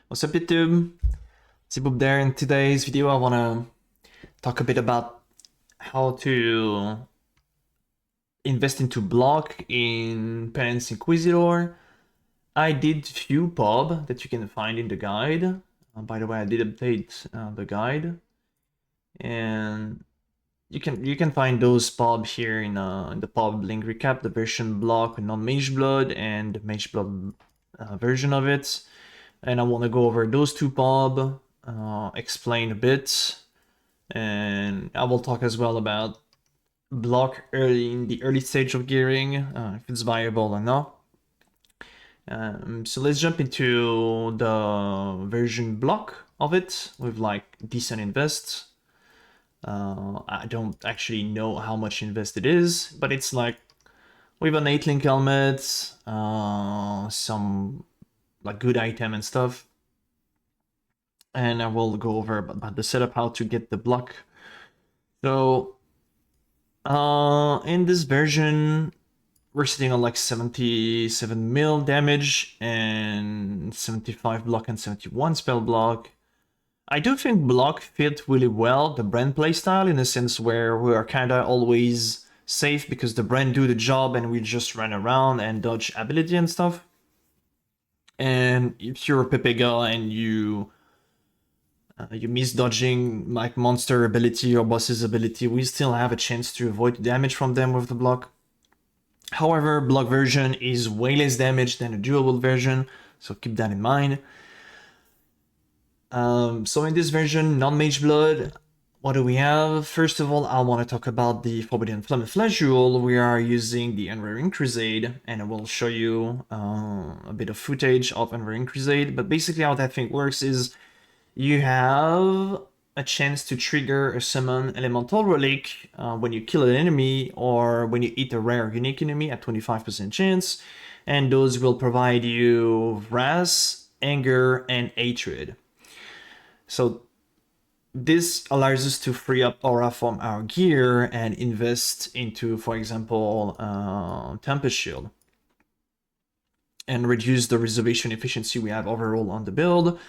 What's up YouTube? Zeeboub there. In today's video I want to talk a bit about how to invest into block in Penance Inquisitor. I did few pub that you can find in the guide. By the way, I did update the guide, and you can find those pub here in the pub link recap, the version block with non-mage blood and the mage blood version of it. And I want to go over those two pub, explain a bit, and I will talk as well about block early in the early stage of gearing, if it's viable or not. So let's jump into the version block of it with like decent invest. I don't actually know how much invest it is, but it's like with an 8 link helmet, some like good item and stuff. And I will go over about the setup, how to get the block. So in this version, we're sitting on like 77 mil damage and 75 block and 71 spell block. I do think block fit really well the brand playstyle, in a sense where we are kinda always safe because the brand do the job and we just run around and dodge ability and stuff. And if you're a Pepega and you miss dodging like monster ability or boss's ability, we still have a chance to avoid damage from them with the block. However, block version is way less damage than a dual version, so keep that in mind. So in this version, non-mage blood, what do we have? First of all, I want to talk about the Forbidden Flame and Flash Jewel. We are using the Unwearing Crusade, and I will show you a bit of footage of Unwearing Crusade. But basically how that thing works is you have a chance to trigger a summon elemental relic when you kill an enemy or when you eat a rare unique enemy at 25% chance, and those will provide you wrath, anger, and hatred. So this allows us to free up aura from our gear and invest into, for example, Tempest Shield, and reduce the reservation efficiency we have overall on the build.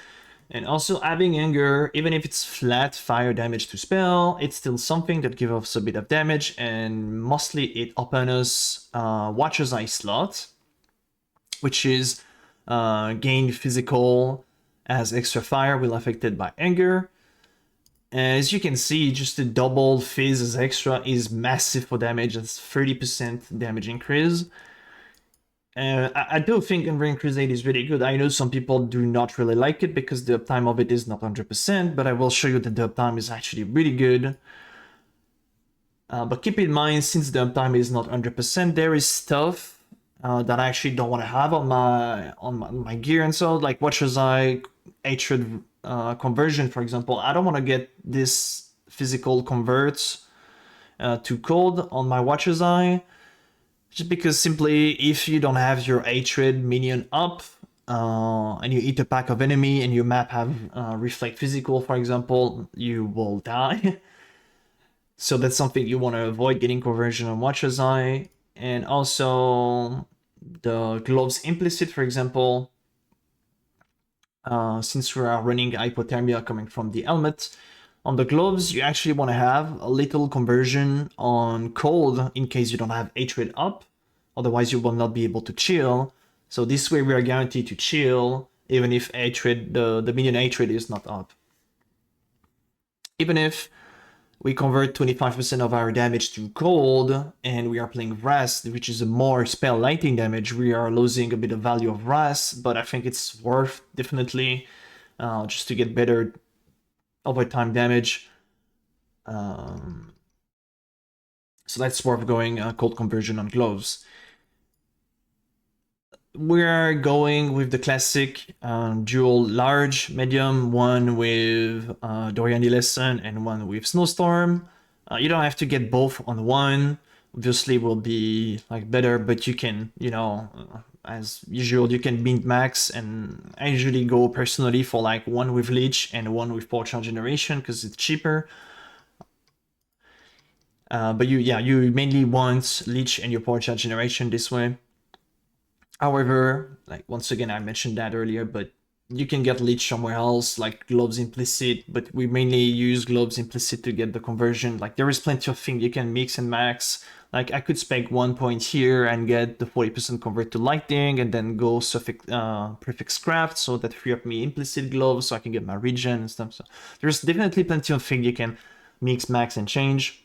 And also having anger, even if it's flat fire damage to spell, it's still something that gives us a bit of damage, and mostly it opens us Watcher's Eye slot, which is gain physical as extra fire will affected by anger. And as you can see, just the double phase as extra is massive for damage. That's 30% damage increase. I do think Unwearing Crusade is really good. I know some people do not really like it because the uptime of it is not 100%, but I will show you that the uptime is actually really good. But keep in mind, since the uptime is not 100%, there is stuff that I actually don't want to have on my gear, and so like Watcher's Eye, Hatred conversion, for example. I don't want to get this physical converts to cold on my Watcher's Eye. Just because simply, if you don't have your Hatred minion up, and you eat a pack of enemy and your map have Reflect Physical, for example, you will die. So that's something you want to avoid, getting conversion on Watcher's Eye. And also, the gloves implicit, for example, since we are running hypothermia coming from the helmet, on the gloves, you actually want to have a little conversion on cold in case you don't have Hatred up. Otherwise, you will not be able to chill. So this way, we are guaranteed to chill, even if Hatred, the minion Hatred is not up. Even if we convert 25% of our damage to cold, and we are playing Wrath, which is a more spell lighting damage, we are losing a bit of value of Wrath, but I think it's worth, definitely, just to get better overtime damage. So that's worth going cold conversion on gloves. We're going with the classic dual large medium, one with Dorian Lesson and one with Snowstorm. You don't have to get both on one. Obviously will be like better, but you can, you know, as usual, you can mint max, and I usually go personally for like one with Leech and one with Portal Generation because it's cheaper. But you mainly want Leech and your Portal Generation this way. However, like once again, I mentioned that earlier, but you can get leech somewhere else, like globes implicit, but we mainly use globes implicit to get the conversion. Like there is plenty of things you can mix and max. Like I could spec 1 point here and get the 40% convert to lightning and then go suffix prefix craft, so that free up me implicit gloves so I can get my regen and stuff. So there's definitely plenty of things you can mix, max, and change.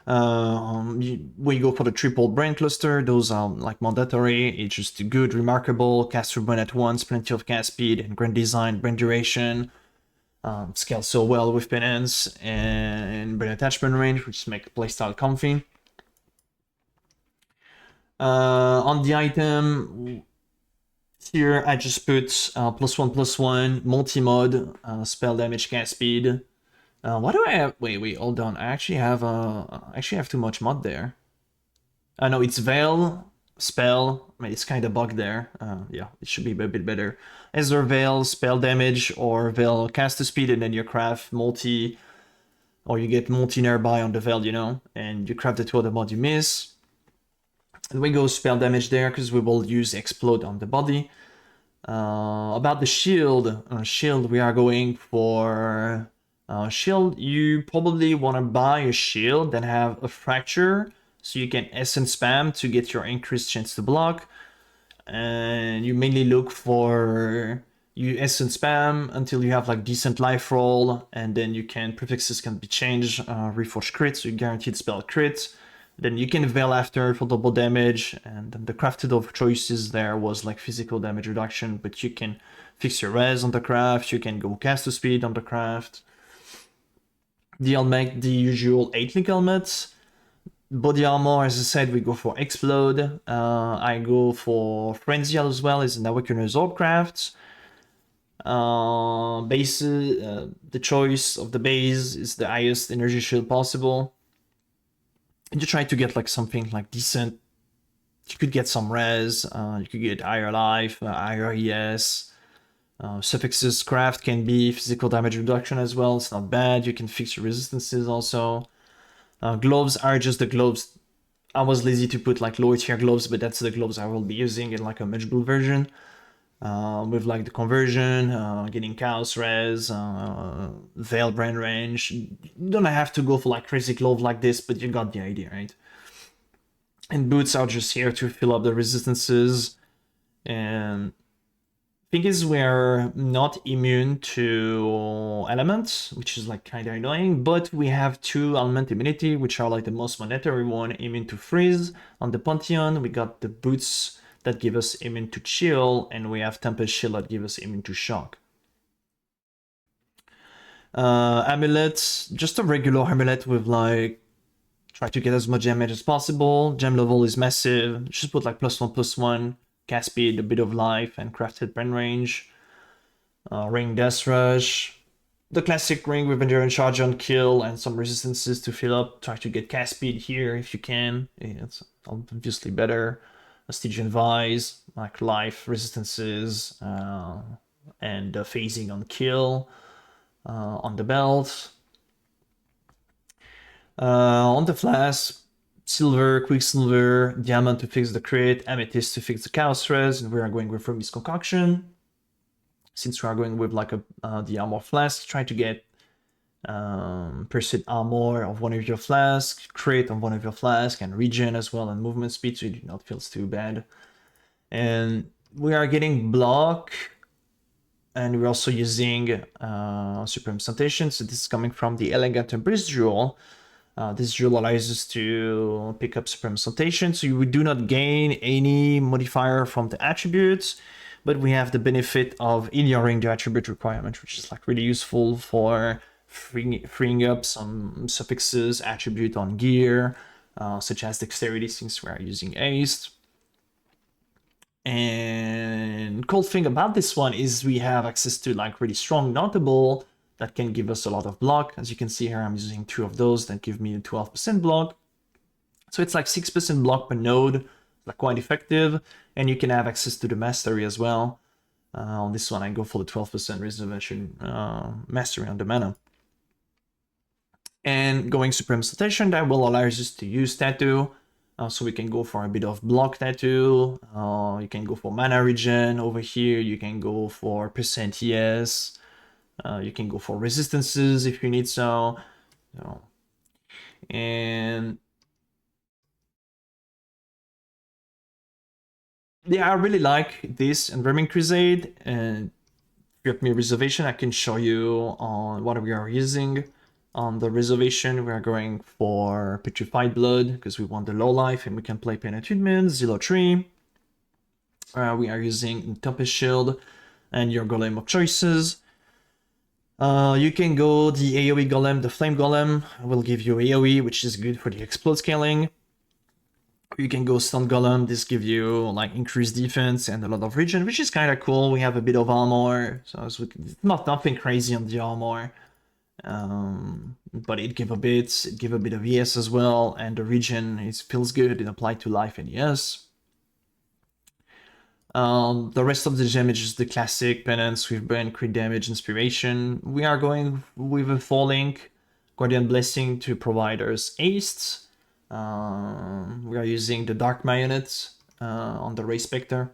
We go for the triple brain cluster. Those are like mandatory. It's just good, remarkable, cast through brain at once, plenty of cast speed, and grand design, brain duration. Scales so well with Penance and brain attachment range, which make playstyle comfy. On the item, here I just put +1/+1 multi-mod, spell damage, cast speed. Why do I have? Wait, hold on. I actually have too much mod there. No, it's Veil, Spell. I mean, it's kind of bugged there. Yeah, it should be a bit better. Either Veil, Spell damage, or Veil cast speed, and then you craft multi, or you get multi nearby on the Veil, you know, and you craft the two other mod you miss. And we go Spell damage there because we will use Explode on the body. About the shield, we are going for shield. You probably want to buy a shield that have a fracture, so you can essence spam to get your increased chance to block. And you mainly look for you essence spam until you have like decent life roll, and then you can prefixes can be changed, reforge crit, so you guaranteed spell crit. Then you can veil after for double damage, and the crafted of choices there was like physical damage reduction, but you can fix your res on the craft, you can go cast to speed on the craft. The helmet, the usual 8-link helmets. Body armor, as I said, we go for Explode. I go for Frenzy as well, is an Awakener's Orb craft. Base, the choice of the base is the highest energy shield possible. And you try to get like something like decent. You could get some res, you could get higher life, higher ES. Suffixes craft can be physical damage reduction as well, it's not bad. You can fix your resistances also. Gloves are just the gloves. I was lazy to put like lower tier gloves, but that's the gloves I will be using in like a Mage Bull version. With like the conversion, getting chaos res, veil brand range. You don't have to go for like crazy glove like this, but you got the idea, right? And boots are just here to fill up the resistances. And thing is, we're not immune to elements, which is like kind of annoying, but we have 2 element immunity, which are like the most mandatory one, immune to freeze. On the Pantheon, we got the boots that give us immune to chill, and we have Tempest Shield that give us immune to shock. Amulets, just a regular amulet with like, try to get as much damage as possible. Gem level is massive, just put like +1/+1, cast speed, a bit of life, and crafted brain range. Ring Death Rush. The classic ring with Endurance Charge on kill and some resistances to fill up. Try to get cast speed here if you can. It's obviously better. A Stygian Vise, like life, resistances, and phasing on kill on the belt. On the flask, silver, quicksilver, diamond to fix the crit, amethyst to fix the chaos res, and we are going with Ruby's Concoction. Since we are going with like the armor flask, try to get pursuit armor of one of your flasks, crit on one of your flasks, and regen as well, and movement speed, so you do not feel too bad. And we are getting block, and we're also using Supreme Sensation, so this is coming from the Elegant Embrace Jewel. This jewel allows us to pick up Supreme Sensation, so we do not gain any modifier from the attributes, but we have the benefit of ignoring the attribute requirement, which is like really useful for freeing up some suffixes, attribute on gear, such as dexterity, since we are using haste. And cool thing about this one is we have access to like really strong notable that can give us a lot of block. As you can see here, I'm using 2 of those that give me 12% block. So it's like 6% block per node, like quite effective. And you can have access to the mastery as well. On this one, I go for the 12% reservation mastery on the mana. And going Supreme Sensation, that will allow us to use Tattoo, So we can go for a bit of block tattoo. You can go for mana regen over here. You can go for percent ES. You can go for resistances if you need so. And yeah, I really like this Enverming Crusade. And if you have me reservation, I can show you on what we are using. On the reservation, we are going for Petrified Blood because we want the low life and we can play Penance, Zero Tree. We are using Tempest Shield and your Golem of choices. You can go the AoE Golem, the Flame Golem will give you AoE, which is good for the explode scaling. You can go Stun Golem, this gives you like increased defense and a lot of regen, which is kind of cool. We have a bit of armor, so it's not nothing crazy on the armor. But it give a bit of ES as well, and the regen feels good, it applied to life and ES. The rest of the damage is the classic Penance with burn, crit damage, inspiration. We are going with a 4-link Guardian Blessing to provide us haste. We are using the Dark Marionette on the Ray Spectre.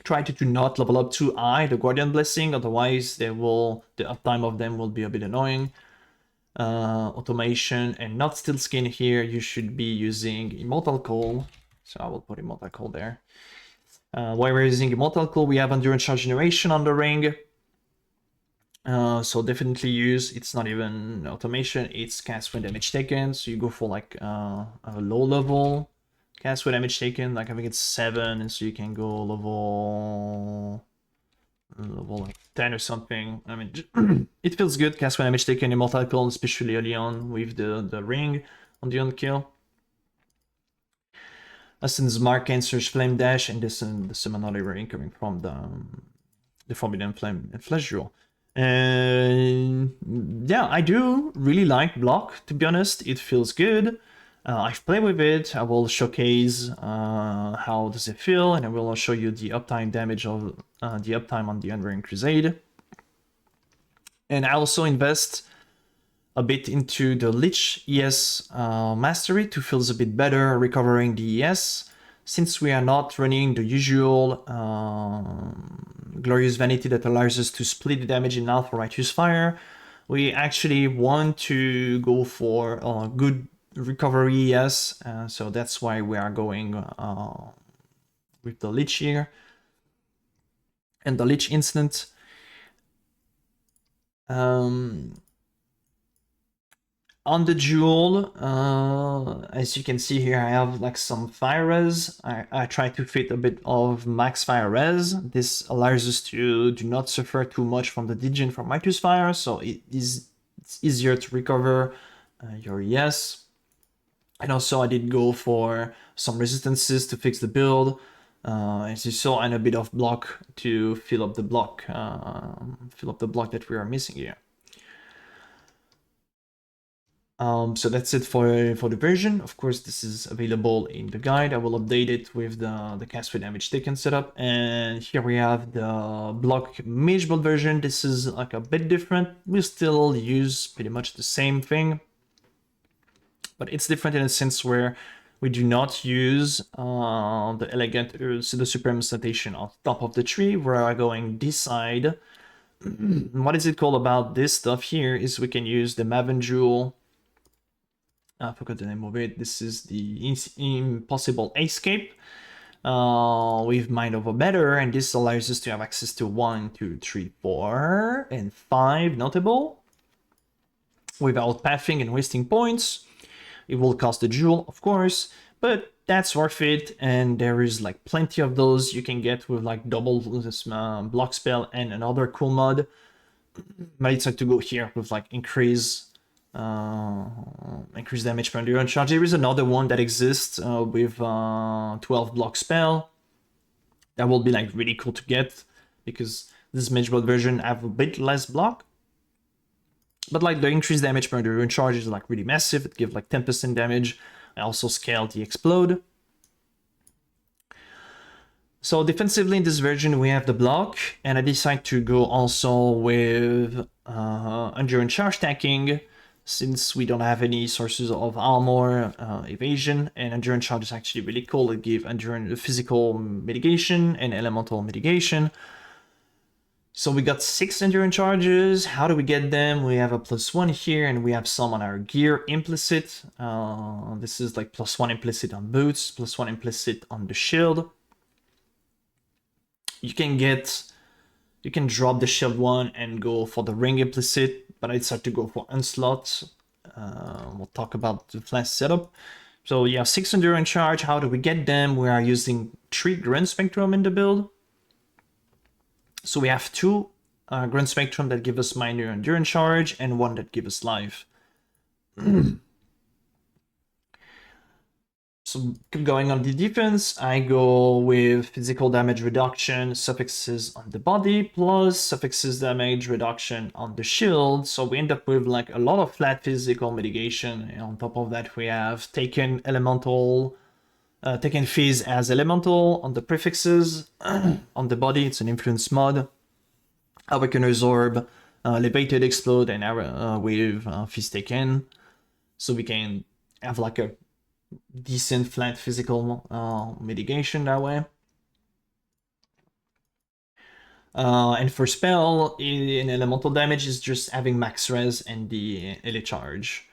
Try to not level up too high the Guardian Blessing, otherwise the uptime of them will be a bit annoying. Automation and not Steel Skin here, you should be using Immortal Call. So I will put Immortal Call there. While we're using Immortal Call, we have Endurance Charge Generation on the ring. So definitely use, it's not even automation, it's cast when damage taken. So you go for like a low level cast with damage taken, like I think it's 7, and so you can go level like 10 or something. I mean, it feels good, cast when damage taken, Immortal Call, especially early on with the ring on the on-kill. Ascen's Mark, Cancer's Flame Dash, and this the Summon Holy Ring coming from the Forbidden Flame and Flesh Jewel. And yeah, I do really like block, to be honest. It feels good. I've played with it. I will showcase how does it feel, and I will show you the uptime damage of the uptime on the Unwearing Crusade. And I also invest a bit into the Lich ES Mastery to feel a bit better recovering the ES. Since we are not running the usual Glorious Vanity that allows us to split the damage in half for Righteous Fire, we actually want to go for good recovery ES, so that's why we are going with the Lich here. And the Lich Instant. On the jewel, as you can see here, I have like some fire res. I try to fit a bit of max fire res. This allows us to do not suffer too much from the degen from Righteous Fire, so it's easier to recover your ES. And also I did go for some resistances to fix the build, as you saw, and a bit of block to fill up the block that we are missing here. So that's it for the version. Of course, this is available in the guide. I will update it with the cast with damage taken setup. And here we have the block mage build version. This is like a bit different. We still use pretty much the same thing, but it's different in a sense where we do not use the elegant the supreme station on top of the tree. We are going this side. What is it called about this stuff here is we can use the Maven Jewel. I forgot the name of it. This is the Impossible Escape with Mind Over Matter, and this allows us to have access to 1, 2, 3, 4, and 5 notable without pathing and wasting points. It will cost the jewel, of course, but that's worth it, and there is like plenty of those you can get with like double this block spell and another cool mod. But it's like to go here with like increase damage per endurance charge. There is another one that exists with 12 block spell. That will be like really cool to get because this mage build version have a bit less block. But like the increased damage per endurance charge is like really massive. It gives like 10% damage. I also scaled the explode. So defensively in this version we have the block, and I decide to go also with endurance charge stacking since we don't have any sources of armor, evasion, and endurance charge is actually really cool. It gives endurance physical mitigation and elemental mitigation. So we got 6 endurance charges. How do we get them? We have a +1 here, and we have some on our gear implicit. This is like +1 implicit on boots, +1 implicit on the shield. You can drop the shield one and go for the ring implicit, but I decided to go for onslaught. We'll talk about the flash setup. So yeah, 6 endurance charge. How do we get them? We are using 3 Grand Spectrum in the build. So we have 2 Grand Spectrum that give us minor endurance charge and 1 that give us life. So keep going on the defense. I go with physical damage reduction, suffixes on the body, plus suffixes damage reduction on the shield. So we end up with like a lot of flat physical mitigation. And on top of that, we have taken elemental, taken phase as elemental on the prefixes. On the body, it's an influence mod. Awaken Absorb, Levated Explode, and with phase taken. So we can have like a decent flat physical mitigation that way. And for spell, in elemental damage is just having max res and the elite charge.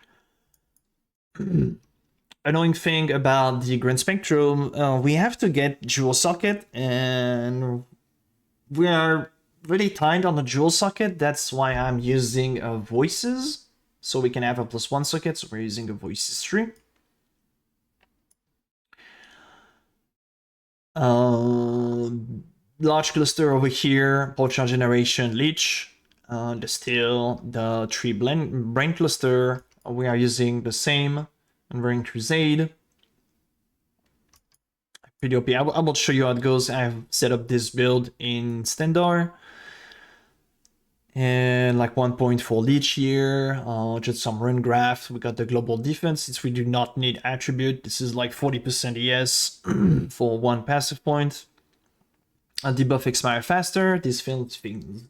Annoying thing about the Grand Spectrum, we have to get dual socket, and we are really tight on the dual socket. That's why I'm using voices, so we can have a +1 socket. So we're using a voices 3. Large cluster over here, potion generation, leech, the steel, the 3 brain cluster. We are using the same Unwearing Crusade. Pretty OP. I will show you how it goes. I've set up this build in Standard. And like 1.4 leech here, just some run graph. We got the global defense since we do not need attribute. This is like 40% ES for 1 passive point. Debuff expire faster. This feels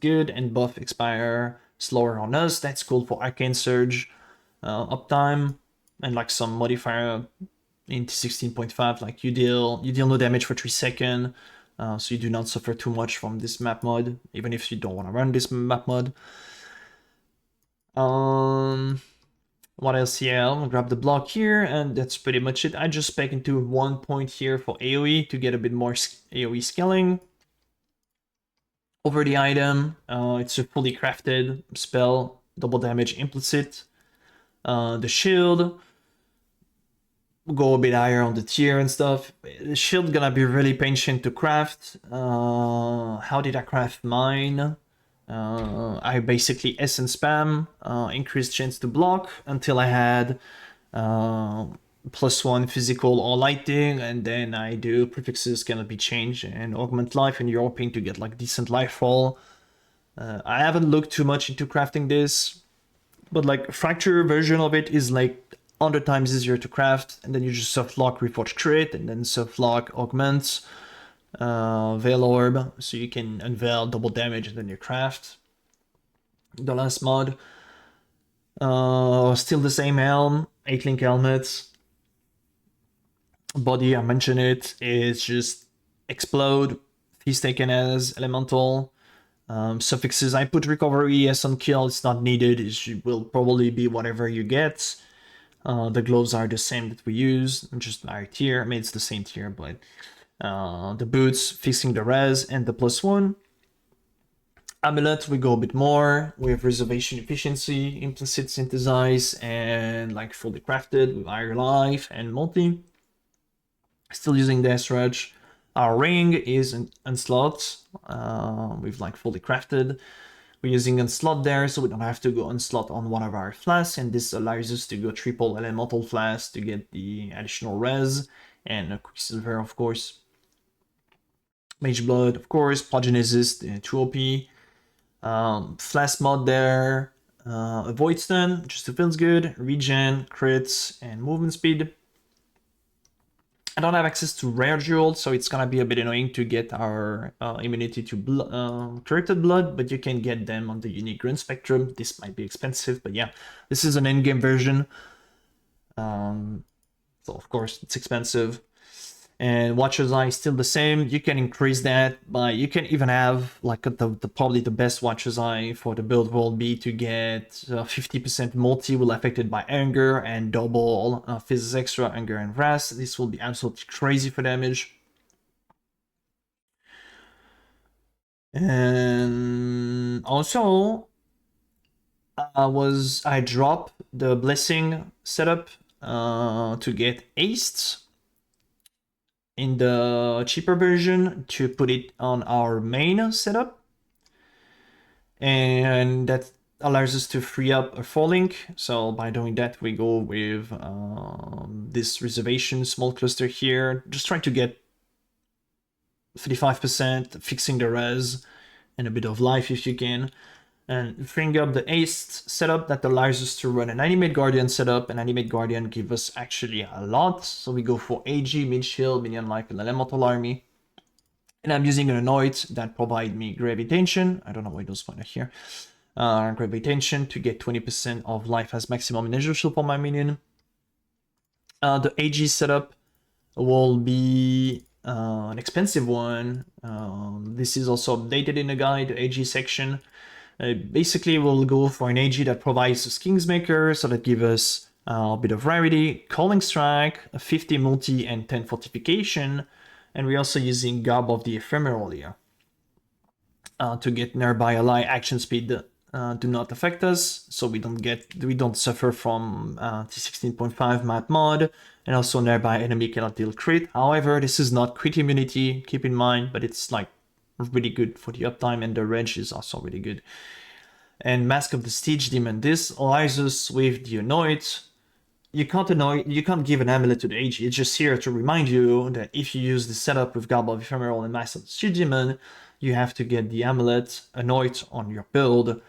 good, and buff expire slower on us. That's cool for Arcane Surge uptime, and like some modifier into 16.5. Like you deal no damage for 3 seconds. So you do not suffer too much from this map mod, even if you don't want to run this map mod. What else? Yeah, I'll grab the block here, and that's pretty much it. I just spec into 1 point here for AoE to get a bit more AoE scaling. Over the item, it's a fully crafted spell, double damage implicit. The shield, we'll go a bit higher on the tier and stuff. The shield gonna be really patient to craft. How did I craft mine? I basically essence spam, increased chance to block until I had +1 physical or lighting, and then I do prefixes cannot be changed and augment life, and you're hoping to get like decent life roll. I haven't looked too much into crafting this, but like fracture version of it is like 100 times easier to craft, and then you just soft lock Reforged Crit, and then soft lock augment Veil Orb, so you can unveil double damage and then you craft. The last mod, still the same helm, 8-link helmet. Body, I mentioned it, is just explode. He's taken as elemental. Suffixes, I put recovery ES on kill, it's not needed, it will probably be whatever you get. The gloves are the same that we use, just our tier. I mean, it's the same tier, but the boots, fixing the res, and the +1. Amulet, we go a bit more. We have reservation efficiency, implicit synthesize, and like fully crafted with higher life and multi. Still using the S-Rudge. Our ring is an onslaught. We've like fully crafted. We're using onslaught there, so we don't have to go onslaught on one of our flasks, and this allows us to go triple elemental flask to get the additional res, and a Quicksilver, of course. Mage Blood, of course. Progenesis, 2 OP. Flask mod there. Avoid stun, just feels good. Regen, crits, and movement speed. I don't have access to rare jewels, so it's gonna be a bit annoying to get our immunity to corrupted blood, but you can get them on the unique green spectrum. This might be expensive, but yeah, this is an in-game version. So of course it's expensive. And Watcher's Eye is still the same. You can increase that by, you can even have like the probably the best Watcher's Eye for the build will be to get 50% multi will affected by anger and double physics extra anger and wrath. This will be absolutely crazy for damage. And also I dropped the blessing setup to get aced in the cheaper version to put it on our main setup, and that allows us to free up a 4-link. So by doing that, we go with this reservation small cluster here, just trying to get 35%, fixing the res, and a bit of life if you can, and freeing up the aced setup that allows us to run an Animate Guardian setup. And Animate Guardian gives us actually a lot, so we go for AG, mid shield, minion life, and elemental army. And I'm using an Anoint that provide me Gravitation. I don't know why those points are here. Gravitation to get 20% of life as maximum energy shield for my minion. The AG setup will be an expensive one. This is also updated in the guide, the AG section. Basically, we'll go for an AG that provides us Kingsmaker, so that gives us a bit of rarity, Calling Strike, a 50 multi, and 10 fortification. And we're also using Garb of the Ephemeral here to get nearby ally action speed do not affect us, so we don't suffer from T16.5 map mod, and also nearby enemy cannot deal crit. However, this is not crit immunity, keep in mind, but it's like really good for the uptime, and the range is also really good. And Mask of the Siege Demon, this allows us with the Anoint. You can't give an amulet to the AG. It's just here to remind you that if you use the setup with Garb of Ephemeral and Mask of the Siege Demon, you have to get the amulet Anoint on your build.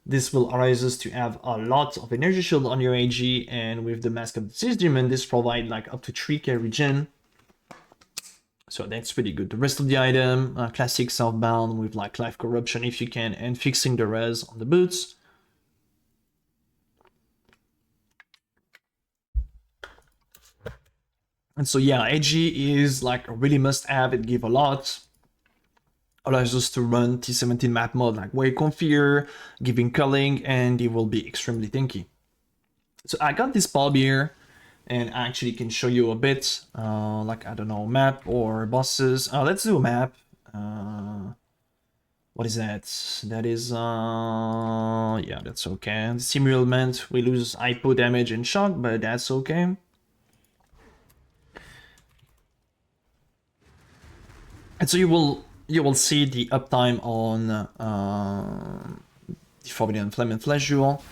This will allow us to have a lot of energy shield on your AG, and with the Mask of the Siege Demon, this provides like up to 3k regen. So that's pretty good. The rest of the item, classic Southbound with like life corruption if you can, and fixing the res on the boots. And so yeah, AG is like a really must-have. It gives a lot. Allows us to run T17 map mode like way comfier, giving culling, and it will be extremely tanky. So I got this bulb here, and I actually can show you a bit, like, I don't know, map or bosses. Let's do a map. What is that? That is, yeah, that's okay. The Simulement, we lose hypo damage and shock, but that's okay. And so you will see the uptime on the Forbidden Flame and Flesh Jewel.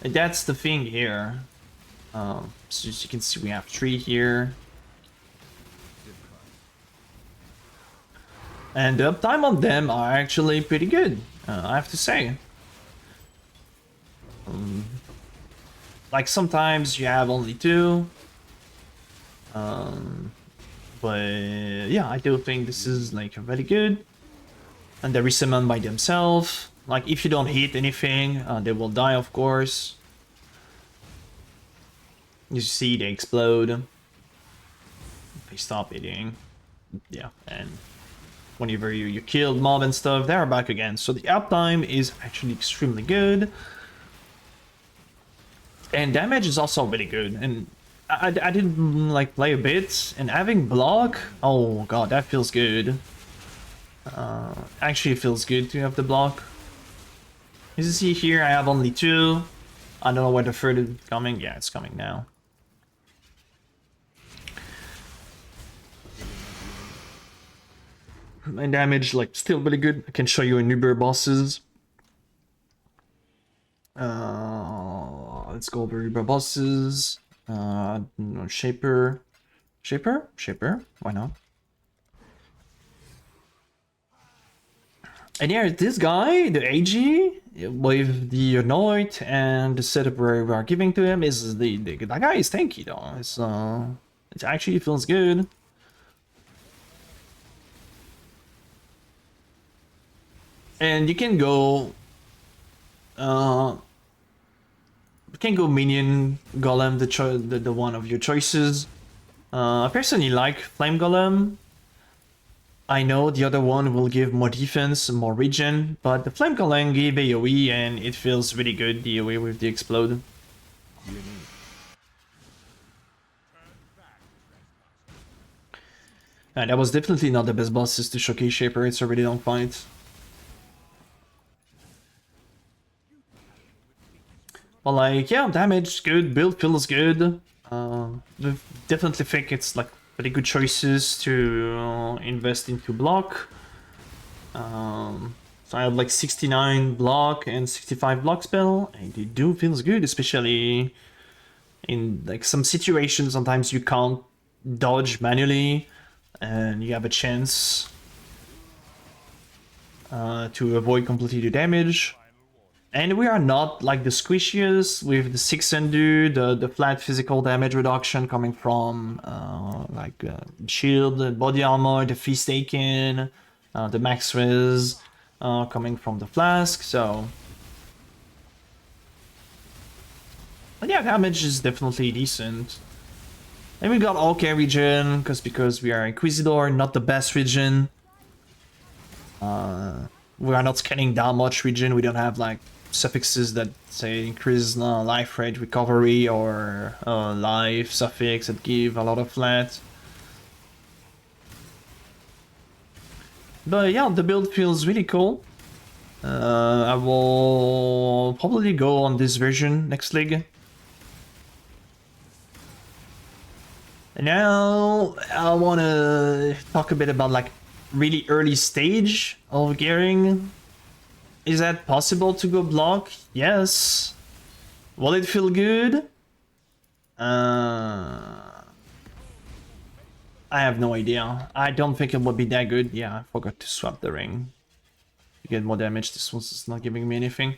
And that's the thing here. So as you can see, we have 3 here. And the uptime on them are actually pretty good, I have to say. Like sometimes you have only 2. But yeah, I do think this is like very good. And they resummon by themselves. Like if you don't hit anything, they will die, of course. You see they explode. They stop hitting. Yeah, and whenever you killed mob and stuff, they're back again. So the uptime is actually extremely good. And damage is also really good. And I didn't like play a bit, and having block, oh god, that feels good. Actually, it feels good to have the block. As you see here, I have only 2. I don't know where the third is coming. Yeah, it's coming now. And damage, like, still really good. I can show you in Uber bosses. Let's go over Uber bosses. No, Shaper. Shaper? Why not? And yeah, this guy, the AG, with the Anoint and the setup we are giving to him, is that guy is tanky though. It's It actually feels good. And you can go minion golem, the one of your choices. I personally like flame golem. I know the other one will give more defense, more regen, but the flame golem give AoE and it feels really good, the AoE with the explode. And that was definitely not the best bosses to showcase Shaper, it's a really long fight. But like, yeah, damage good, build feels good. Definitely think it's like pretty good choices to invest into block. So I have like 69 block and 65 block spell, and it do feels good, especially in like some situations. Sometimes you can't dodge manually, and you have a chance to avoid completely the damage. And we are not like the squishiest with the 6 undo, the flat physical damage reduction coming from shield, the body armor, the feast taken, the max res coming from the flask. So, but yeah, damage is definitely decent. And we got okay region because we are Inquisitor, not the best region. We are not scanning that much region. We don't have like suffixes that say increase life rate recovery or life suffix that give a lot of flat. But yeah, the build feels really cool. I will probably go on this version next league. And now I want to talk a bit about like really early stage of gearing. Is that possible to go block? Yes. Will it feel good? I have no idea. I don't think it would be that good. Yeah, I forgot to swap the ring. To get more damage. This one's just not giving me anything.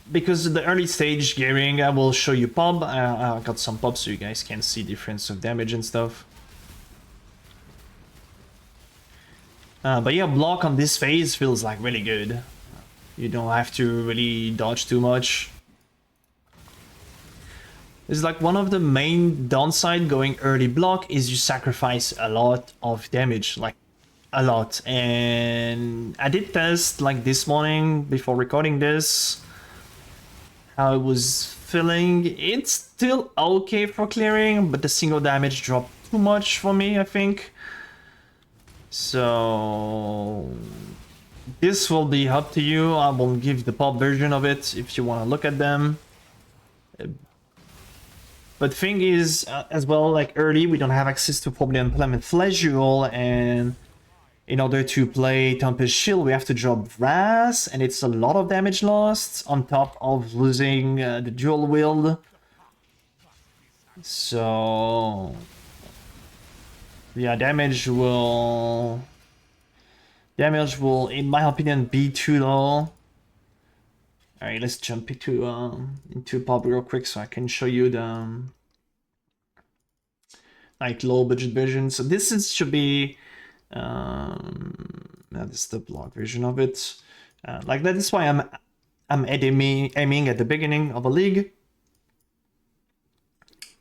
Because the early stage gearing, I will show you pub. I got some pubs so you guys can see difference of damage and stuff. But yeah, block on this phase feels like really good. You don't have to really dodge too much. It's like one of the main downside going early block is you sacrifice a lot of damage, like a lot. And I did test like this morning before recording this, how it was feeling. It's still okay for clearing, but the single damage dropped too much for me, I think. So this will be up to you. I will give the pop version of it if you want to look at them. But thing is, as well, like early, we don't have access to probably implement Flesh Jewel, and in order to play Tempest Shield, we have to drop Vras, and it's a lot of damage lost on top of losing the dual wield. So yeah, damage will, in my opinion, be too low. Alright, let's jump into pub real quick so I can show you the like low budget version. So this should be this is the block version of it. Like that is why I'm aiming at the beginning of a league.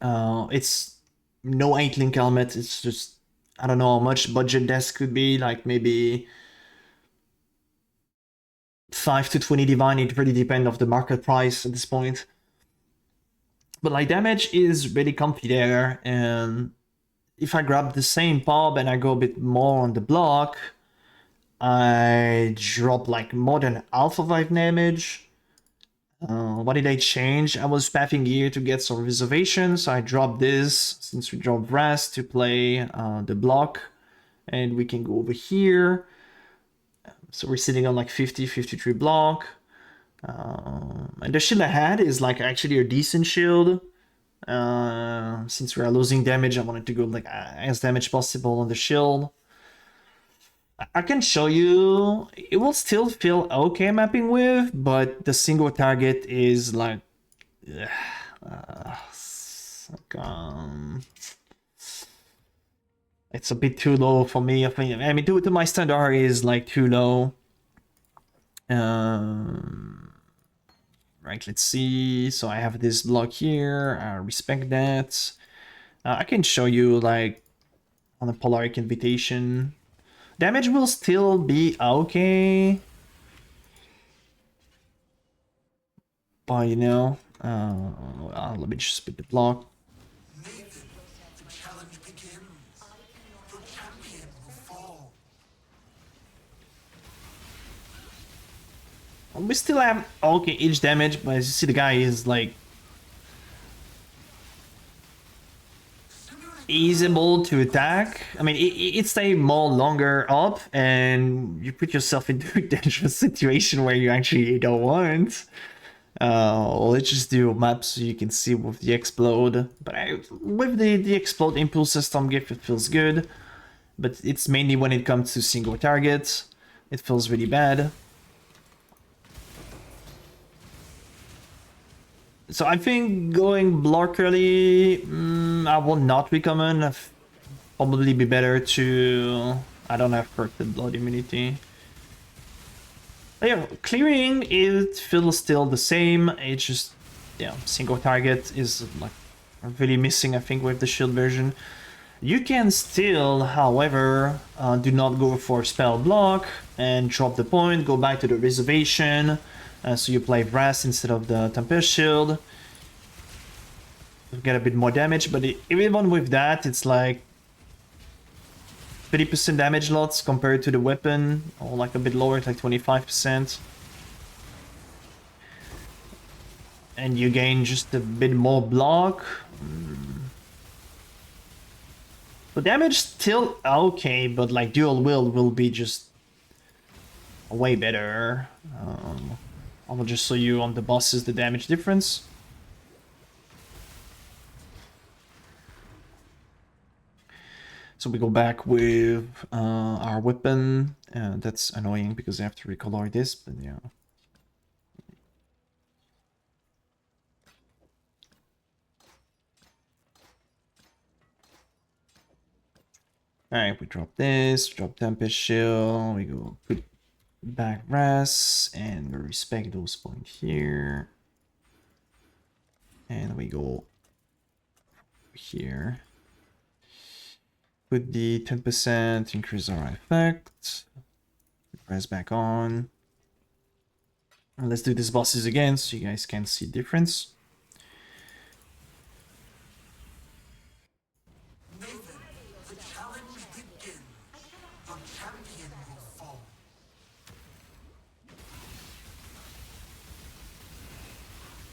It's no 8-link helmet. It's just, I don't know how much budget this could be. Like maybe 5 to 20 divine. It really depends of the market price at this point. But like damage is really comfy there, and if I grab the same pub and I go a bit more on the block, I drop like more than half of my damage. What did I change? I was pathing here to get some reservations, so I dropped this since we dropped Ras to play the block, and we can go over here. So we're sitting on like 53 block. And the shield I had is like actually a decent shield. Since we are losing damage, I wanted to go like as damage possible on the shield. I can show you, it will still feel okay mapping with, but the single target is like It's a bit too low for me. I mean, to my standard is like too low. Right, let's see. So I have this block here. I respect that. I can show you like on a Polaric Invitation. Damage will still be okay. But you know, let me just split the block. We still have okay each damage, but as you see, the guy is like he's able to attack. I mean, it stay more longer up, and you put yourself into a dangerous situation where you actually don't want. Let's just do maps so you can see with the explode. But with the explode impulse system gift, it feels good. But it's mainly when it comes to single targets, it feels really bad. So I think going block early, I will not recommend. Probably be better to... I don't have corrupted blood immunity. But yeah, clearing, it feels still the same. It's just, yeah, single target is like really missing, I think, with the shield version. You can still, however, do not go for spell block and drop the point, go back to the reservation. So you play Brass instead of the Tempest Shield. You get a bit more damage, but even with that, it's like 30% damage lots compared to the weapon, or like a bit lower, it's like 25%. And you gain just a bit more block. The damage still okay, but like dual will be just way better. I will just show you on the bosses the damage difference. So we go back with our weapon. That's annoying because I have to recolor this, but yeah. Alright, we drop this, drop Tempest Shield, we go put back rest, and we respect those points here. And we go here. Put the 10%, increase our effect. Press back on. And let's do these bosses again so you guys can see difference.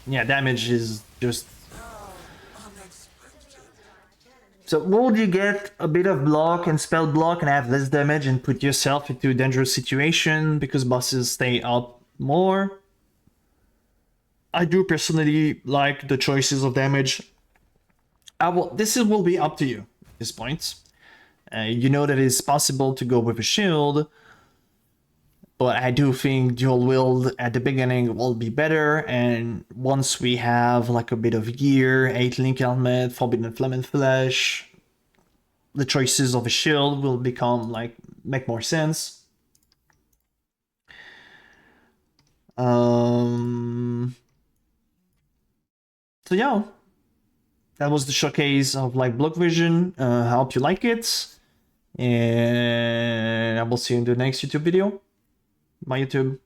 Yeah, damage is just... So would you get a bit of block and spell block and have less damage and put yourself into a dangerous situation because bosses stay up more? I do personally like the choices of damage. This will be up to you at this point. You know that it's possible to go with a shield, but I do think dual wield at the beginning will be better, and once we have like a bit of gear, 8 link helmet, forbidden flame and flesh, the choices of a shield will become like make more sense. So yeah, that was the showcase of like Block Vision. I hope you like it, and I will see you in the next YouTube video. Bye YouTube.